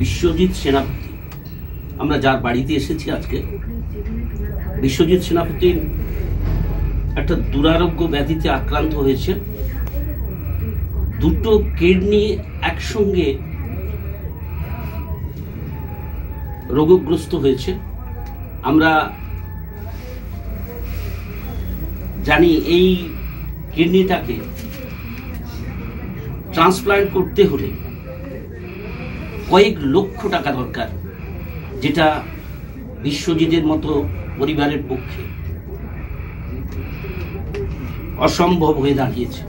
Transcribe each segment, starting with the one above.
বিশ্বজিৎ সেনাপতি, আমরা যার বাড়িতে এসেছি আজকে, বিশ্বজিৎ সেনাপতি একটা দুরারোগ্য ব্যাধিতে আক্রান্ত হয়েছে। দুটো কিডনি একসঙ্গে রোগগ্রস্ত হয়েছে। আমরা জানি এই কিডনিটাকে ট্রান্সপ্লান্ট করতে হলে কয়েক লক্ষ টাকা দরকার, যেটা বিশ্বজিতের মতো পরিবারের পক্ষে অসম্ভব হয়ে দাঁড়িয়েছে।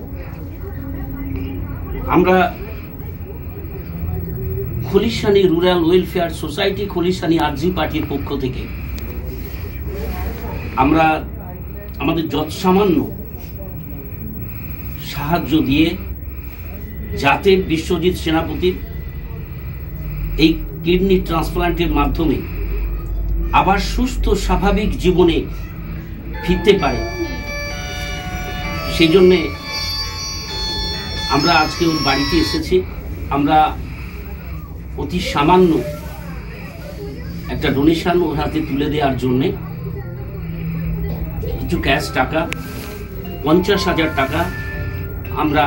আমরা খলিশানী রুরাল ওয়েলফেয়ার সোসাইটি, খলিশানী আরজি পার্টির পক্ষ থেকে আমরা আমাদের যৎসামান্য সাহায্য দিয়ে যাতে বিশ্বজিৎ সেনাপতির এই কিডনি ট্রান্সপ্লান্টের মাধ্যমে আবার সুস্থ স্বাভাবিক জীবনে ফিরতে পারে, সেই জন্যে আমরা আজকে ওর বাড়িতে এসেছি। আমরা অতি সামান্য একটা ডোনেশন ওর হাতে তুলে দেওয়ার জন্যে কিছু ক্যাশ টাকা 50,000 টাকা আমরা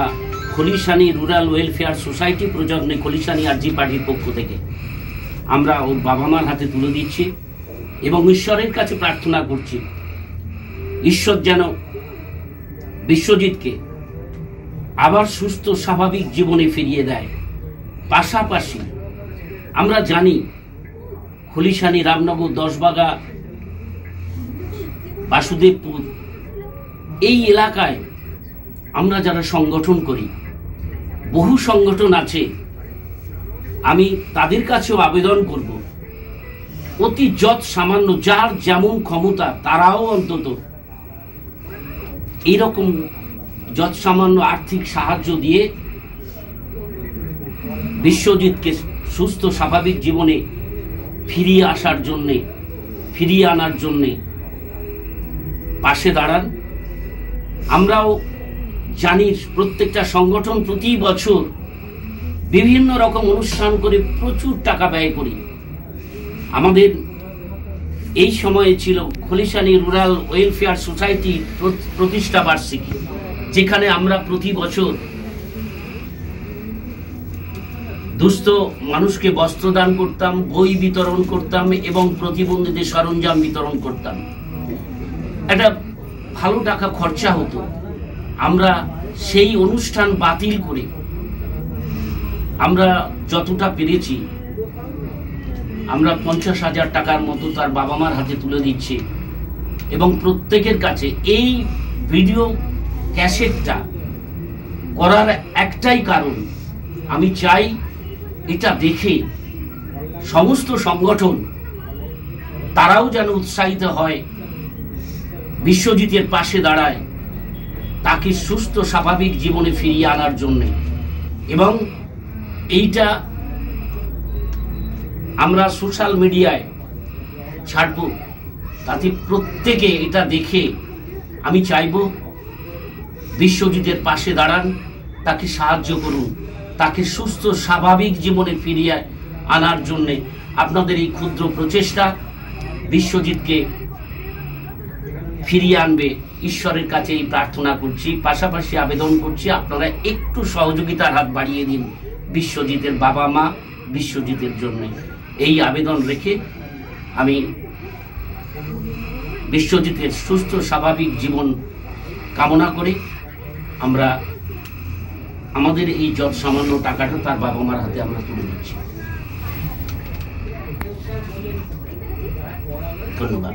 খলিশানী রুরাল ওয়েলফেয়ার সোসাইটি প্রজন্মে খলিশানী আরজি পার্টির পক্ষ থেকে আমরা ওর বাবা মার হাতে তুলে দিচ্ছি এবং ঈশ্বরের কাছে প্রার্থনা করছি ঈশ্বর যেন বিশ্বজিৎকে আবার সুস্থ স্বাভাবিক জীবনে ফিরিয়ে দেয়। পাশাপাশি আমরা জানি খলিশানী, রামনগর, দশবাগা, বাসুদেবপুর এই এলাকায় আমরা যারা সংগঠন করি, বহু সংগঠন আছে, আমি তাদের কাছেও আবেদন করব অতি যৎ সামান্য যার যেমন ক্ষমতা তারাও অন্তত এইরকম যৎ সামান্য আর্থিক সাহায্য দিয়ে বিশ্বজিৎকে সুস্থ স্বাভাবিক জীবনে ফিরিয়ে আনার জন্যে পাশে দাঁড়ান। আমরাও জানি প্রত্যেকটা সংগঠন প্রতি বছর বিভিন্ন রকম অনুষ্ঠান করে প্রচুর টাকা ব্যয় করি। আমাদের এই সময়ে ছিল খলিশানী রুরাল ওয়েলফেয়ার সোসাইটি প্রতিষ্ঠা বার্ষিকী, যেখানে আমরা প্রতি বছর দুস্থ মানুষকে বস্ত্র দান করতাম, বই বিতরণ করতাম এবং প্রতিবন্ধীদের সরঞ্জাম বিতরণ করতাম। একটা ভালো টাকা খরচা হতো। আমরা সেই অনুষ্ঠান বাতিল করে আমরা যতটা পেরেছি আমরা 50,000 টাকার মতো তার বাবা মার হাতে তুলে দিচ্ছি এবং প্রত্যেকের কাছে এই ভিডিও ক্যাসেটটা করার একটাই কারণ, আমি চাই এটা দেখে সমস্ত সংগঠন তারাও যেন উৎসাহিত হয়, বিশ্বজিতের পাশে দাঁড়ায়, তাকে সুস্থ স্বাভাবিক জীবনে ফিরিয়ে আনার জন্যে। এবং এইটা আমরা সোশ্যাল মিডিয়ায় ছাড়ব, তাতে প্রত্যেকে এটা দেখে আমি চাইব বিশ্বজিতের পাশে দাঁড়ান, তাকে সাহায্য করুন, তাকে সুস্থ স্বাভাবিক জীবনে ফিরিয়ে আনার জন্যে আপনাদের এই ক্ষুদ্র প্রচেষ্টা বিশ্বজিৎকে ফিরিয়ে আনবে। ঈশ্বরের কাছে এই প্রার্থনা করছি, পাশাপাশি আবেদন করছি আপনারা একটু সহযোগিতার হাত বাড়িয়ে দিন বিশ্বজিতের বাবা মা, বিশ্বজিতের জন্য। এই আবেদন রেখে আমি বিশ্বজিতের সুস্থ স্বাভাবিক জীবন কামনা করে আমরা আমাদের এই যৎ সামান্য টাকাটা তার বাবা মার হাতে আমরা তুলে দিচ্ছি। ধন্যবাদ।